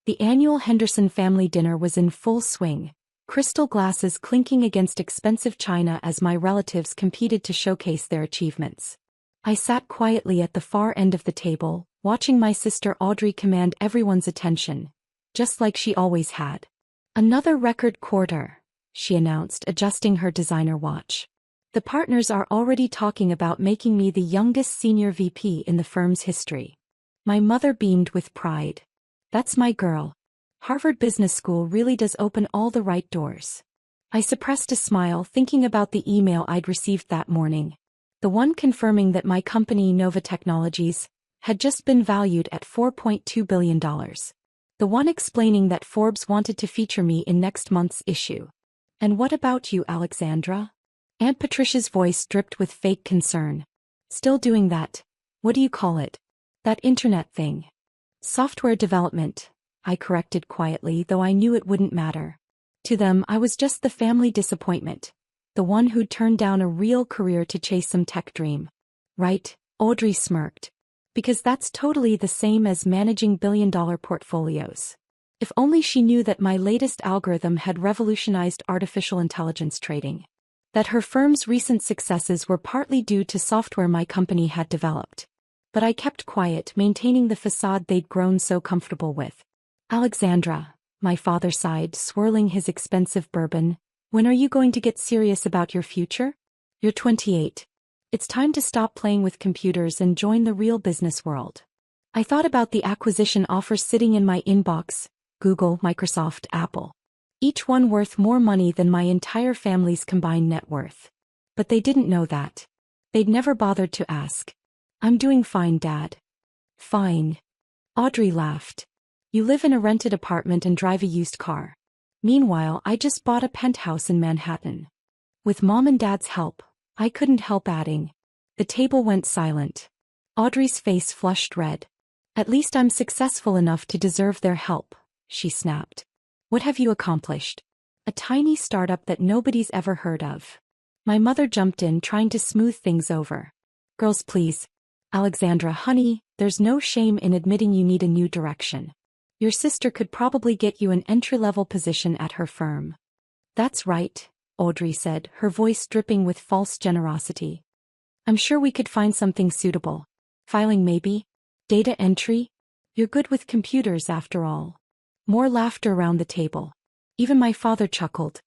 The annual Henderson family dinner was in full swing, crystal glasses clinking against expensive china as my relatives competed to showcase their achievements. I sat quietly at the far end of the table, watching my sister Audrey command everyone's attention, just like she always had. "Another record quarter," she announced, adjusting her designer watch. "The partners are already talking about making me the youngest senior VP in the firm's history." My mother beamed with pride. "That's my girl. Harvard Business School really does open all the right doors." I suppressed a smile thinking about the email I'd received that morning. The one confirming that my company, Nova Technologies, had just been valued at $4.2 billion. The one explaining that Forbes wanted to feature me in next month's issue. "And what about you, Alexandra?" Aunt Patricia's voice dripped with fake concern. "Still doing that, what do you call it? That internet thing." "Software development," I corrected quietly, though I knew it wouldn't matter. To them, I was just the family disappointment, the one who'd turned down a real career to chase some tech dream. "Right," Audrey smirked. "Because that's totally the same as managing billion-dollar portfolios." If only she knew that my latest algorithm had revolutionized artificial intelligence trading. That her firm's recent successes were partly due to software my company had developed. But I kept quiet, maintaining the facade they'd grown so comfortable with. "Alexandra," my father sighed, swirling his expensive bourbon, "when are you going to get serious about your future? You're 28. It's time to stop playing with computers and join the real business world." I thought about the acquisition offers sitting in my inbox: Google, Microsoft, Apple. Each one worth more money than my entire family's combined net worth. But they didn't know that. They'd never bothered to ask. "I'm doing fine, Dad." "Fine." Audrey laughed. "You live in a rented apartment and drive a used car. Meanwhile, I just bought a penthouse in Manhattan." With Mom and Dad's help, I couldn't help adding. The table went silent. Audrey's face flushed red. "At least I'm successful enough to deserve their help," she snapped. "What have you accomplished?" "A tiny startup that nobody's ever heard of." My mother jumped in, trying to smooth things over. "Girls, please. Alexandra, honey, there's no shame in admitting you need a new direction. Your sister could probably get you an entry-level position at her firm." "That's right," Audrey said, her voice dripping with false generosity. "I'm sure we could find something suitable. Filing maybe? Data entry? You're good with computers after all." More laughter around the table. Even my father chuckled.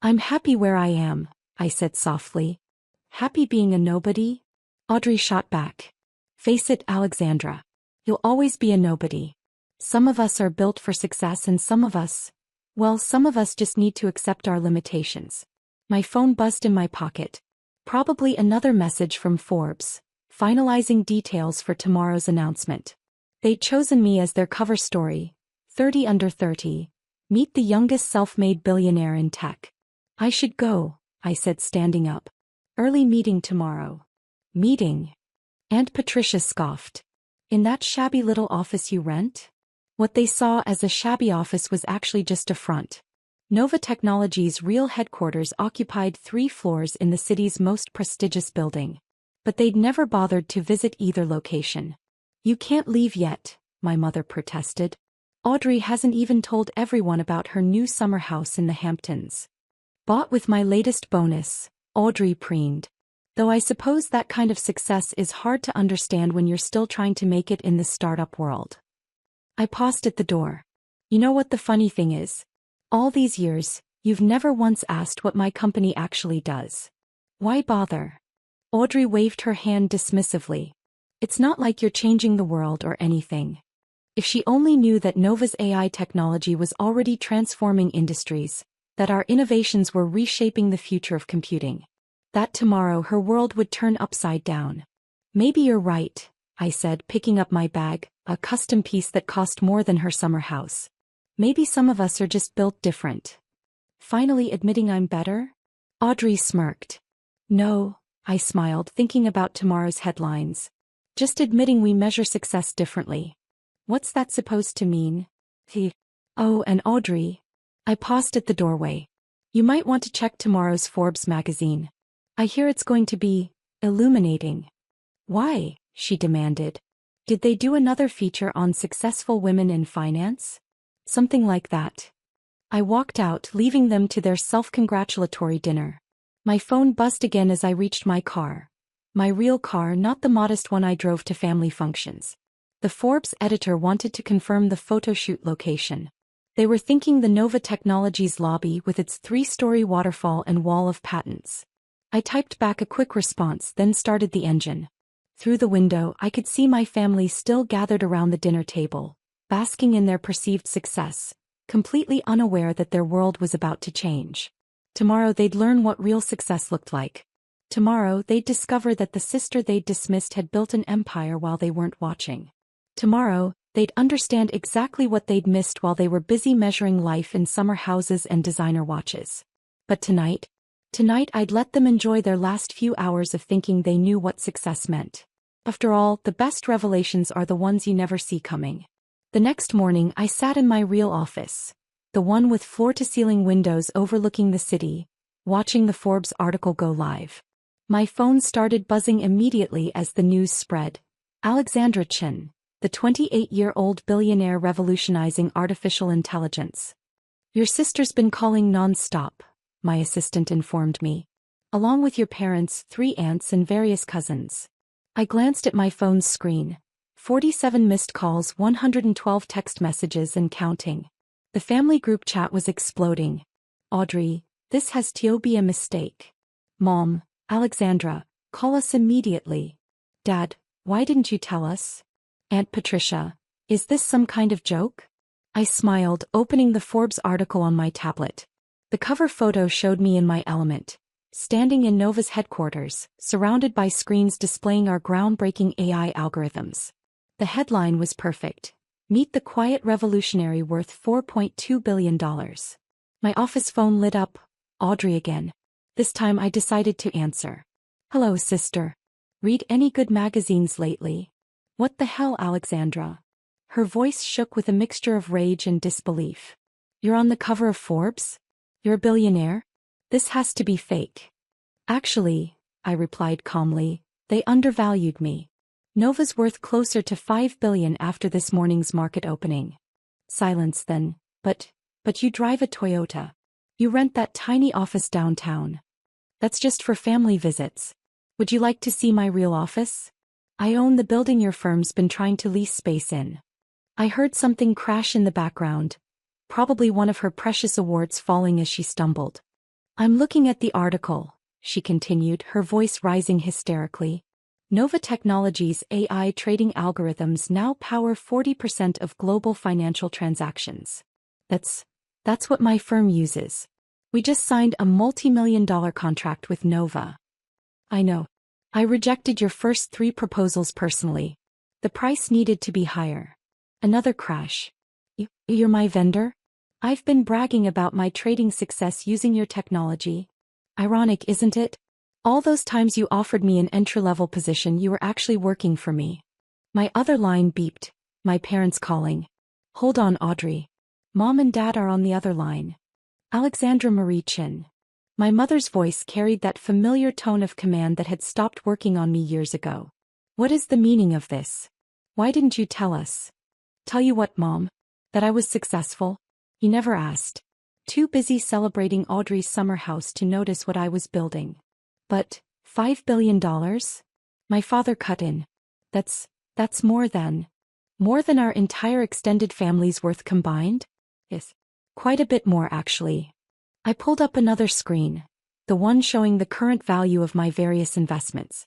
"I'm happy where I am," I said softly. "Happy being a nobody?" Audrey shot back. "Face it, Alexandra. You'll always be a nobody. Some of us are built for success and some of us just need to accept our limitations." My phone buzzed in my pocket. Probably another message from Forbes, finalizing details for tomorrow's announcement. They'd chosen me as their cover story. 30 under 30. Meet the youngest self-made billionaire in tech. "I should go," I said, standing up. "Early meeting tomorrow." "Meeting?" Aunt Patricia scoffed. "In that shabby little office you rent?" What they saw as a shabby office was actually just a front. Nova Technologies' real headquarters occupied 3 floors in the city's most prestigious building. But they'd never bothered to visit either location. "You can't leave yet," my mother protested. "Audrey hasn't even told everyone about her new summer house in the Hamptons." "Bought with my latest bonus," Audrey preened. "Though I suppose that kind of success is hard to understand when you're still trying to make it in the startup world." I paused at the door. "You know what the funny thing is? All these years, you've never once asked what my company actually does. Why bother?" Audrey waved her hand dismissively. "It's not like you're changing the world or anything." If she only knew that Nova's AI technology was already transforming industries, that our innovations were reshaping the future of computing. That tomorrow her world would turn upside down. "Maybe you're right," I said, picking up my bag, a custom piece that cost more than her summer house. "Maybe some of us are just built different." "Finally admitting I'm better?" Audrey smirked. "No," I smiled, thinking about tomorrow's headlines. "Just admitting we measure success differently." "What's that supposed to mean?" "Oh, and Audrey." I paused at the doorway. "You might want to check tomorrow's Forbes magazine. I hear it's going to be illuminating." "Why?" she demanded. "Did they do another feature on successful women in finance?" Something like that. I walked out, leaving them to their self-congratulatory dinner. My phone buzzed again as I reached my car. My real car, not the modest one I drove to family functions. The Forbes editor wanted to confirm the photoshoot location. They were thinking the Nova Technologies lobby with its 3-story waterfall and wall of patents. I typed back a quick response, then started the engine. Through the window, I could see my family still gathered around the dinner table, basking in their perceived success, completely unaware that their world was about to change. Tomorrow they'd learn what real success looked like. Tomorrow they'd discover that the sister they'd dismissed had built an empire while they weren't watching. Tomorrow, they'd understand exactly what they'd missed while they were busy measuring life in summer houses and designer watches. But tonight I'd let them enjoy their last few hours of thinking they knew what success meant. After all, the best revelations are the ones you never see coming. The next morning I sat in my real office, the one with floor-to-ceiling windows overlooking the city, watching the Forbes article go live. My phone started buzzing immediately as the news spread. Alexandra Chin, the 28-year-old billionaire revolutionizing artificial intelligence. Your sister's been calling non-stop, my assistant informed me. Along with your parents, 3 aunts and various cousins. I glanced at my phone's screen. 47 missed calls, 112 text messages and counting. The family group chat was exploding. Audrey, this has to be a mistake. Mom, Alexandra, call us immediately. Dad, why didn't you tell us? Aunt Patricia, is this some kind of joke? I smiled, opening the Forbes article on my tablet. The cover photo showed me in my element, standing in Nova's headquarters, surrounded by screens displaying our groundbreaking AI algorithms. The headline was perfect. Meet the quiet revolutionary worth $4.2 billion. My office phone lit up. Audrey again. This time I decided to answer. Hello, sister. Read any good magazines lately? What the hell, Alexandra? Her voice shook with a mixture of rage and disbelief. You're on the cover of Forbes? You're a billionaire? This has to be fake. Actually, I replied calmly, they undervalued me. Nova's worth closer to $5 billion after this morning's market opening. Silence then. But you drive a Toyota. You rent that tiny office downtown. That's just for family visits. Would you like to see my real office? I own the building your firm's been trying to lease space in. I heard something crash in the background, probably one of her precious awards falling as she stumbled. I'm looking at the article, she continued, her voice rising hysterically. Nova Technologies' AI trading algorithms now power 40% of global financial transactions. That's what my firm uses. We just signed a multi-million-dollar contract with Nova. I know. I rejected your first 3 proposals personally. The price needed to be higher. Another crash. You're my vendor? I've been bragging about my trading success using your technology. Ironic, isn't it? All those times you offered me an entry-level position, you were actually working for me. My other line beeped. My parents calling. Hold on, Audrey. Mom and Dad are on the other line. Alexandra Marie Chin. My mother's voice carried that familiar tone of command that had stopped working on me years ago. What is the meaning of this? Why didn't you tell us? Tell you what, Mom? That I was successful? You never asked. Too busy celebrating Audrey's summer house to notice what I was building. But, $5 billion? My father cut in. That's more than our entire extended family's worth combined? Yes. Quite a bit more, actually. I pulled up another screen, the one showing the current value of my various investments.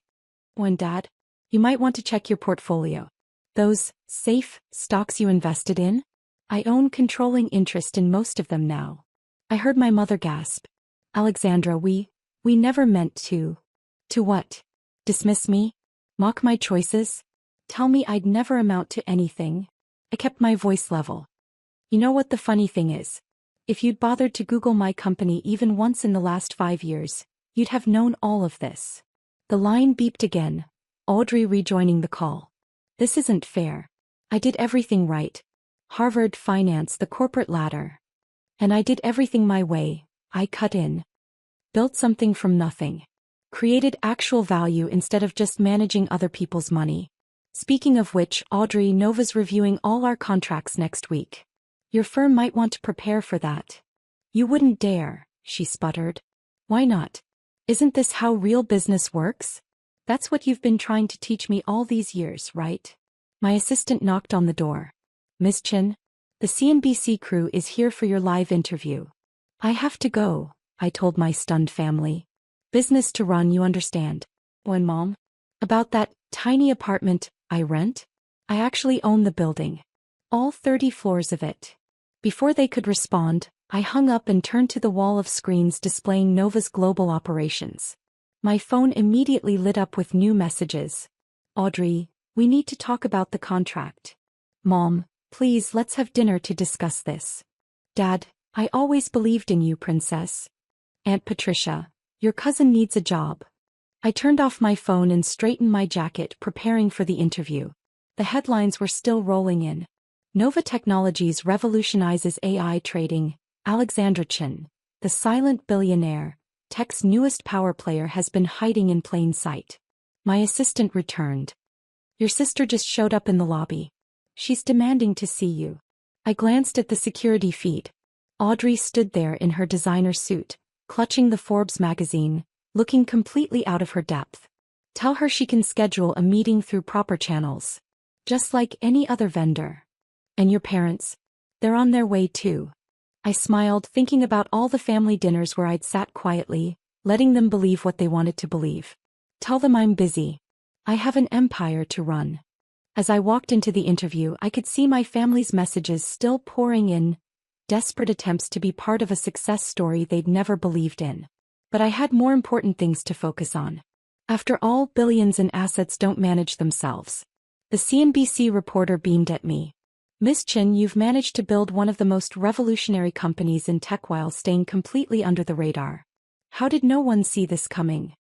When Dad, you might want to check your portfolio. Those safe stocks you invested in? I own controlling interest in most of them now. I heard my mother gasp. Alexandra, we never meant to. To what? Dismiss me? Mock my choices? Tell me I'd never amount to anything? I kept my voice level. You know what the funny thing is? If you'd bothered to Google my company even once in the last 5 years, you'd have known all of this. The line beeped again, Audrey rejoining the call. This isn't fair. I did everything right. Harvard finance, the corporate ladder. And I did everything my way. I cut in. Built something from nothing. Created actual value instead of just managing other people's money. Speaking of which, Audrey, Nova's reviewing all our contracts next week. Your firm might want to prepare for that. You wouldn't dare, she sputtered. Why not? Isn't this how real business works? That's what you've been trying to teach me all these years, right? My assistant knocked on the door. Miss Chin, the CNBC crew is here for your live interview. I have to go, I told my stunned family. Business to run, you understand. When Mom? About that tiny apartment I rent? I actually own the building. All 30 floors of it. Before they could respond, I hung up and turned to the wall of screens displaying Nova's global operations. My phone immediately lit up with new messages. Audrey, we need to talk about the contract. Mom, please let's have dinner to discuss this. Dad, I always believed in you, Princess. Aunt Patricia, your cousin needs a job. I turned off my phone and straightened my jacket, preparing for the interview. The headlines were still rolling in. Nova Technologies revolutionizes AI trading. Alexandra Chin, the silent billionaire, tech's newest power player, has been hiding in plain sight. My assistant returned. Your sister just showed up in the lobby. She's demanding to see you. I glanced at the security feed. Audrey stood there in her designer suit, clutching the Forbes magazine, looking completely out of her depth. Tell her she can schedule a meeting through proper channels. Just like any other vendor. And your parents? They're on their way too. I smiled, thinking about all the family dinners where I'd sat quietly, letting them believe what they wanted to believe. Tell them I'm busy. I have an empire to run. As I walked into the interview, I could see my family's messages still pouring in, desperate attempts to be part of a success story they'd never believed in. But I had more important things to focus on. After all, billions in assets don't manage themselves. The CNBC reporter beamed at me. Miss Chin, you've managed to build one of the most revolutionary companies in tech while staying completely under the radar. How did no one see this coming?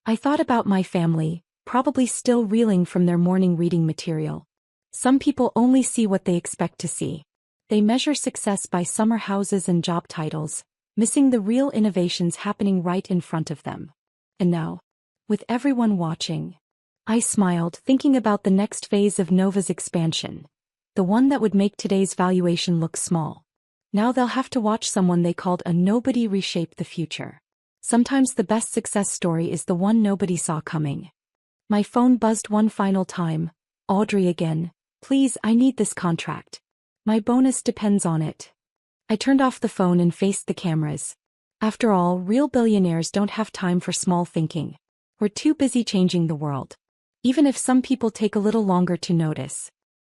I thought about my family, probably still reeling from their morning reading material. Some people only see what they expect to see. They measure success by summer houses and job titles, missing the real innovations happening right in front of them. And now, with everyone watching, I smiled, thinking about the next phase of Nova's expansion. The one that would make today's valuation look small. Now they'll have to watch someone they called a nobody reshape the future. Sometimes the best success story is the one nobody saw coming. My phone buzzed one final time. Audrey again. Please, I need this contract. My bonus depends on it. I turned off the phone and faced the cameras. After all, real billionaires don't have time for small thinking. We're too busy changing the world. Even if some people take a little longer to notice.